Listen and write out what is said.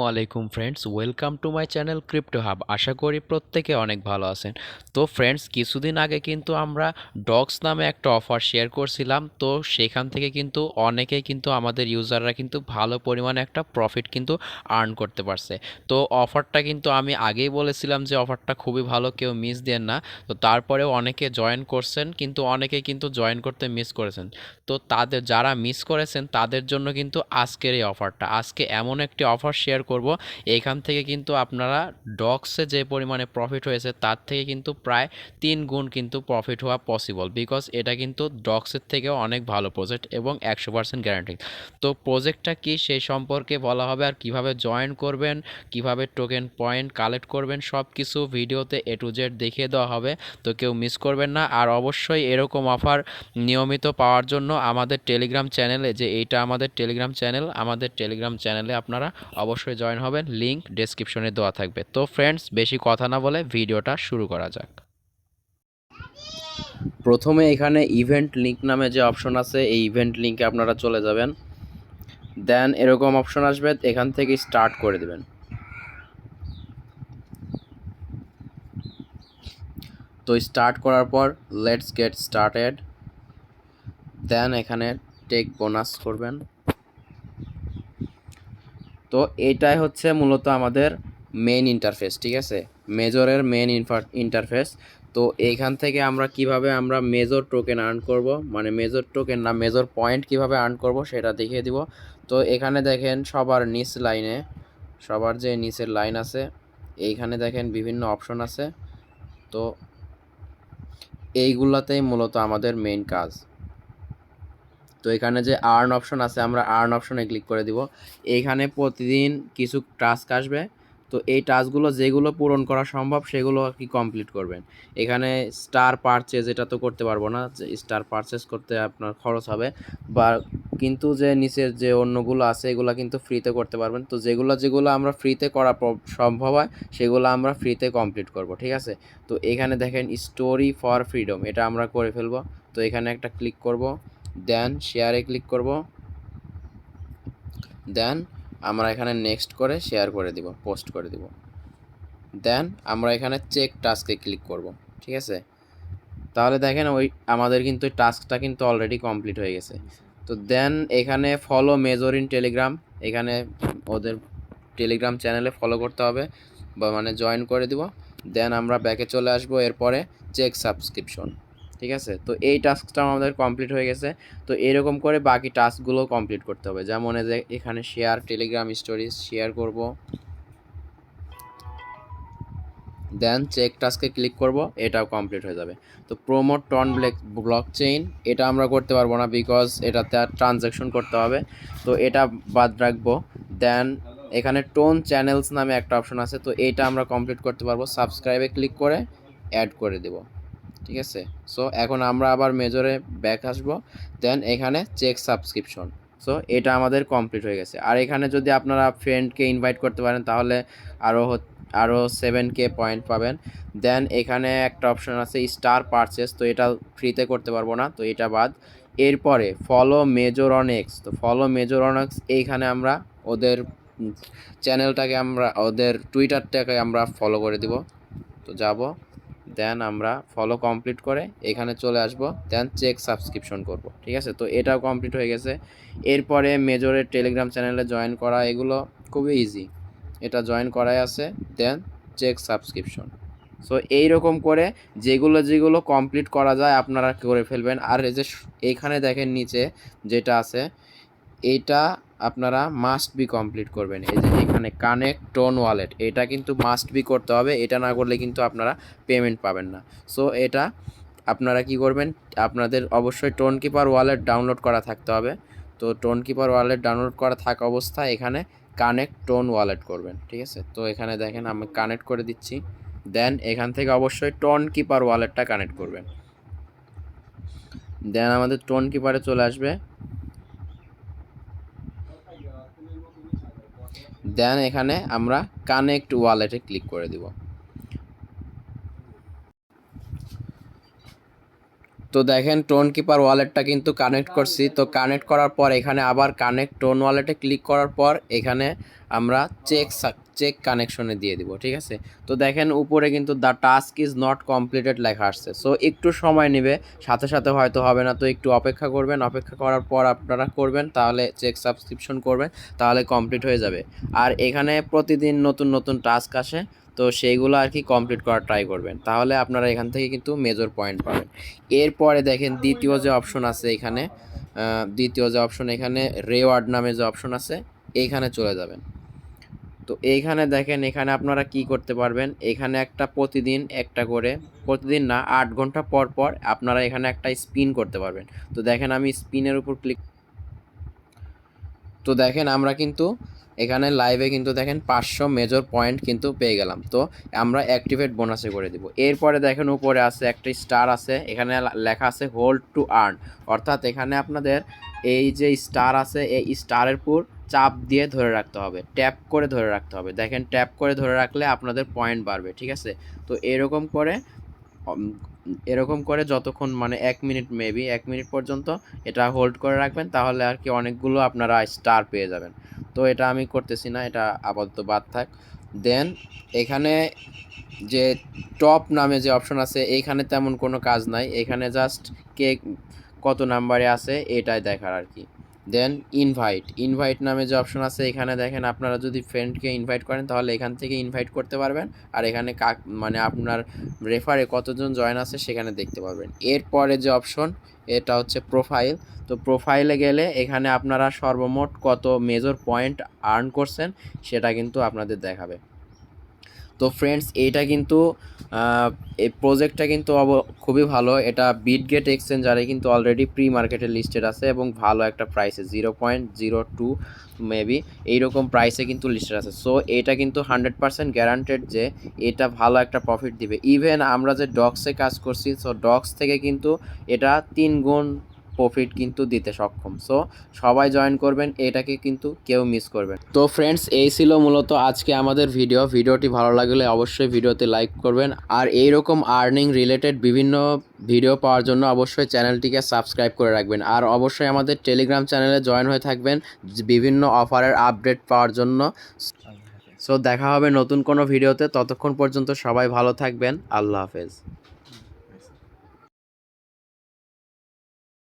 ওয়ালাইকুম friends, welcome to my channel crypto hub. আশা করি প্রত্যেকে অনেক ভালো আছেন। তো ফ্রেন্ডস, কিছুদিন আগে কিন্তু আমরা ডক্স নামে একটা অফার শেয়ার করছিলাম। তো সেখান থেকে কিন্তু অনেকেই কিন্তু আমাদের ইউজাররা কিন্তু ভালো পরিমাণে একটা প্রফিট কিন্তু আর্ন করতে পারছে। তো অফারটা কিন্তু আমি আগেই বলেছিলাম যে অফারটা খুবই ভালো, কেউ মিস দেন না। তো তারপরেও অনেকে জয়েন করছেন, কিন্তু অনেকে কিন্তু জয়েন করতে মিস করেছেন। তো তাদের যারা মিস করেছেন তাদের জন্য কিন্তু আজকের এই অফারটা, আজকে এমন একটি অফার শেয়ার করব, এখান থেকে কিন্তু আপনারা ডক্সে যে পরিমাণে প্রফিট হয়েছে তার থেকে কিন্তু প্রায় 3 গুণ কিন্তু প্রফিট হওয়া পসিবল, বিকজ এটা কিন্তু ডক্সের থেকেও অনেক ভালো প্রজেক্ট এবং 100% গ্যারান্টি। তো প্রজেক্টটা কি সেই সম্পর্কে বলা হবে, আর কিভাবে জয়েন করবেন, কিভাবে টোকেন পয়েন্ট কালেক্ট করবেন, সব কিছু ভিডিওতে এ টু জেড দেখিয়ে দেওয়া হবে। তো কেউ মিস করবেন না। আর অবশ্যই এরকম অফার নিয়মিত পাওয়ার জন্য আমাদের টেলিগ্রাম চ্যানেলে, যে এইটা আমাদের টেলিগ্রাম চ্যানেল, আমাদের টেলিগ্রাম চ্যানেলে আপনারা অবশ্যই জয়েন হবেন, লিংক ডেসক্রিপশনে দেওয়া থাকবে। তো ফ্রেন্ডস, বেশি কথা না বলে ভিডিওটা শুরু করা যাক। প্রথমে এখানে ইভেন্ট লিঙ্ক নামে যে অপশন আছে, এই ইভেন্ট লিঙ্কে আপনারা চলে যাবেন। দেন এরকম অপশন আসবে, এখান থেকে স্টার্ট করে দেবেন। তো স্টার্ট করার পর লেটস গেট স্টার্টেড, দেন এখানে টেক বোনাস করবেন। তো এটাই হচ্ছে মূলত আমাদের মেইন ইন্টারফেস, ঠিক আছে, মেজরের মেইন ইন্টারফেস। তো এইখান থেকে আমরা কিভাবে আমরা মেজর টোকেন আর্ন করব, মানে মেজর টোকেন না, মেজর পয়েন্ট কিভাবে আর্ন করব সেটা দেখিয়ে দিব। তো এখানে দেখেন সবার নিচ লাইনে, সবার যে নিচের লাইন আছে, এইখানে দেখেন বিভিন্ন অপশন আছে। তো এইগুলাতেই মূলত আমাদের মেইন কাজ। তো এখানে যে আর্ন অপশন আছে, আমরা আর্ন অপশনে ক্লিক করে দিব। এইখানে প্রতিদিন কিছু টাস্ক আসবে। তো এই টাস্কগুলো যেগুলো পূরণ করা সম্ভব সেগুলো আর কি কমপ্লিট করবেন। এখানে স্টার পারচেজ এটা তো করতে পারবো না, যে স্টার পারচেজ করতে আপনার খরচ হবে, বা কিন্তু যে নিচের যে অন্যগুলো আছে এগুলো কিন্তু ফ্রিতে করতে পারবেন। তো যেগুলো যেগুলো আমরা ফ্রিতে করা সম্ভব হয় সেগুলো আমরা ফ্রিতে কমপ্লিট করব, ঠিক আছে। তো এখানে দেখেন স্টোরি ফর ফ্রিডম, এটা আমরা করে ফেলবো। তো এখানে একটা ক্লিক করব, দেন শেয়ারে ক্লিক করব, দেন আমরা এখানে নেক্সট করে শেয়ার করে দিব, পোস্ট করে দিব। দেন আমরা এখানে চেক টাস্কে ক্লিক করব, ঠিক আছে। তাহলে দেখেন ওই আমাদের কিন্তু ওই টাস্কটা কিন্তু অলরেডি কমপ্লিট হয়ে গেছে। তো দেন এখানে ফলো মেজর ইন টেলিগ্রাম, এখানে ওদের টেলিগ্রাম চ্যানেলে ফলো করতে হবে, বা মানে জয়েন করে দিব। দেন আমরা ব্যাকে চলে আসবো, এরপরে চেক সাবস্ক্রিপশন, ঠিক আছে। তো এই টাস্কটাও আমাদের কমপ্লিট হয়ে গেছে। তো এরকম করে বাকি টাস্কগুলো কমপ্লিট করতে হবে, যেমন এই যে এখানে শেয়ার টেলিগ্রাম স্টোরিজ শেয়ার করব, দেন চেক টাস্কে ক্লিক করব, এটাও কমপ্লিট হয়ে যাবে। তো প্রোমোট টন ব্লক চেইন, এটা আমরা করতে পারবো না, বিকজ এটাতে আর ট্রানজ্যাকশন করতে হবে, তো এটা বাদ রাখবো। দেন এখানে টোন চ্যানেলস নামে একটা অপশন আছে, তো এটা আমরা কমপ্লিট করতে পারবো, সাবস্ক্রাইবে ক্লিক করে অ্যাড করে দেব, ঠিক আছে। সো এখন আমরা আবার মেজরে ব্যাক আসবো, দেন এখানে চেক সাবস্ক্রিপশন। সো এটা আমাদের কমপ্লিট হয়ে গেছে। আর এখানে যদি আপনারা ফ্রেন্ডকে ইনভাইট করতে পারেন তাহলে আরও আরও 7K পয়েন্ট পাবেন। দেন এখানে একটা অপশন আছে স্টার পারচেস, তো এটা ফ্রিতে করতে পারবো না, তো এটা বাদ। এরপরে ফলো মেজর অন এক্স, তো ফলো মেজর অন এক্স, এইখানে আমরা ওদের চ্যানেলটাকে, আমরা ওদের টুইটারটাকে আমরা ফলো করে দিব। তো যাব, দেন আমরা ফলো কমপ্লিট করে এখানে চলে আসব, দেন চেক সাবস্ক্রিপশন করব, ঠিক আছে। তো এটাও কমপ্লিট হয়ে গেছে। এরপরে মেজরের টেলিগ্রাম চ্যানেলে জয়েন করা, এগুলো খুবই ইজি, এটা জয়েন করাই আছে, দেন চেক সাবস্ক্রিপশন। সো এইরকম করে যেগুলো যেগুলো কমপ্লিট করা যায় আপনারা করে ফেলবেন। আর এই যে এইখানে দেখেন নিচে যেটা আছে, এইটা আপনারা মাস্ট বি কমপ্লিট করবেন। এই যে এখানে কানেক্ট টোন ওয়ালেট, এটা কিন্তু মাস্ট বি করতে হবে, এটা না করলে কিন্তু আপনারা পেমেন্ট পাবেন না। সো এটা আপনারা কি করবেন, আপনাদের অবশ্যই টোন কিপার ওয়ালেট ডাউনলোড করা থাকতে হবে। তো টোন কিপার ওয়ালেট ডাউনলোড করা থাকা অবস্থায় এখানে কানেক্ট টোন ওয়ালেট করবেন, ঠিক আছে। তো এখানে দেখেন আমি কানেক্ট করে দিচ্ছি, দেন এখান থেকে অবশ্যই টোন কিপার ওয়ালেটটা কানেক্ট করবেন। দেন আমাদের টোন কিপারে চলে আসবে, দেন এখানে আমরা কানেক্ট ওয়ালেটে ক্লিক করে দিব। তো দেখেন টোন কিপার ওয়ালেটটা কিন্তু কানেক্ট করছি। তো কানেক্ট করার পর এখানে আবার কানেক্ট টোন ওয়ালেটে ক্লিক করার পর এখানে আমরা চেক কানেকশনে দিয়ে দিব, ঠিক আছে। তো দেখেন উপরে কিন্তু the task is not completed লেখা আসছে। সো একটু সময় নেবে, সাথে সাথে হয়তো হবে না, তো একটু অপেক্ষা করবেন। অপেক্ষা করার পর আপনারা করবেন, তাহলে চেক সাবস্ক্রিপশন করবেন, তাহলে কমপ্লিট হয়ে যাবে। আর এখানে প্রতিদিন নতুন নতুন টাস্ক আসে, তো সেইগুলো আর কি কমপ্লিট করার ট্রাই করবেন, তাহলে আপনারা এখান থেকে কিন্তু মেজর পয়েন্ট পাবেন। এরপরে দেখেন দ্বিতীয় যে অপশন আছে এখানে, এখানে রেওয়ার্ড নামে যে অপশন আছে এইখানে চলে যাবেন। তো এইখানে দেখেন এখানে আপনারা কি করতে পারবেন, এখানে একটা প্রতিদিন একটা করে, প্রতিদিন না 8 ঘন্টা পর পর আপনারা এখানে একটা স্পিন করতে পারবেন। তো দেখেন আমি স্পিনের উপর ক্লিক, তো দেখেন আমরা কিন্তু এখানে লাইভে কিন্তু দেখেন 500 মেজর পয়েন্ট কিন্তু পেয়ে গেলাম। তো আমরা অ্যাক্টিভেট বোনাসে করে দিব। এরপরে দেখেন উপরে আছে একটা স্টার আছে, এখানে লেখা আছে হোল্ড টু আর্ন, অর্থাৎ এখানে আপনাদের এই যে স্টার আছে এই স্টারের উপর চাপ দিয়ে ধরে রাখতে হবে, ট্যাপ করে ধরে রাখতে হবে। দেখেন ট্যাপ করে ধরে রাখলে আপনাদের পয়েন্ট বাড়বে, ঠিক আছে। তো এরকম করে যতক্ষণ মানে 1 মিনিট, মেবি 1 মিনিট পর্যন্ত এটা হোল্ড করে রাখবেন, তাহলে আর কি অনেকগুলো আপনারা স্টার পেয়ে যাবেন। তো এটা আমি করতেছি না, এটা আপাতত বাদ থাক। দেন এখানে যে টপ নামে যে অপশন আছে এইখানে তেমন কোনো কাজ নাই, এখানে জাস্ট কে কত নাম্বারে আছে এটাই দেখার আর কি। দেন ইনভাইট নামে যে অপশন আছে এখানে দেখেন আপনারা যদি ফ্রেন্ডকে ইনভাইট করেন তাহলে এখান থেকে ইনভাইট করতে পারবেন, আর এখানে মানে আপনার রেফারে কতজন জয়েন আছে সেখানে দেখতে পারবেন। এরপরে যে অপশন এটা হচ্ছে প্রোফাইল। তো প্রোফাইলে গেলে এখানে আপনারা সর্বমোট কত মেজর পয়েন্ট আর্ন করছেন সেটা কিন্তু আপনাদের দেখাবে। তো ফ্রেন্ডস এইটা কিন্তু এই প্রজেক্টটা কিন্তু খুবই ভালো। এটা বিটগেট এক্সচেঞ্জারে কিন্তু অলরেডি প্রি মার্কেটে লিস্টেড আছে এবং ভালো একটা প্রাইসে 0.02 মেবি এইরকম প্রাইসে কিন্তু লিস্টেড আছে। সো এটা কিন্তু 100% গ্যারান্টেড যে এটা ভালো একটা প্রফিট দিবে। ইভেন আমরা যে ডক্সে কাজ করছি, সো ডক্স থেকে কিন্তু এটা 3 গুণ প্রফিট কিন্তু দিতে সক্ষম। সো সবাই জয়েন করবেন, এটাকে কিন্তু কেউ মিস করবেন। তো ফ্রেন্ডস এই ছিল মূলত আজকে আমাদের ভিডিওটি ভালো লাগলে অবশ্যই ভিডিওতে লাইক করবেন, আর এইরকম আর্নিং রিলেটেড বিভিন্ন ভিডিও পাওয়ার জন্য অবশ্যই চ্যানেলটিকে সাবস্ক্রাইব করে রাখবেন, আর অবশ্যই আমাদের টেলিগ্রাম চ্যানেলে জয়েন হয়ে থাকবেন বিভিন্ন অফারের আপডেট পাওয়ার জন্য। সো দেখা হবে নতুন কোনো ভিডিওতে, ততক্ষণ পর্যন্ত সবাই ভালো থাকবেন। আল্লাহ হাফেজ।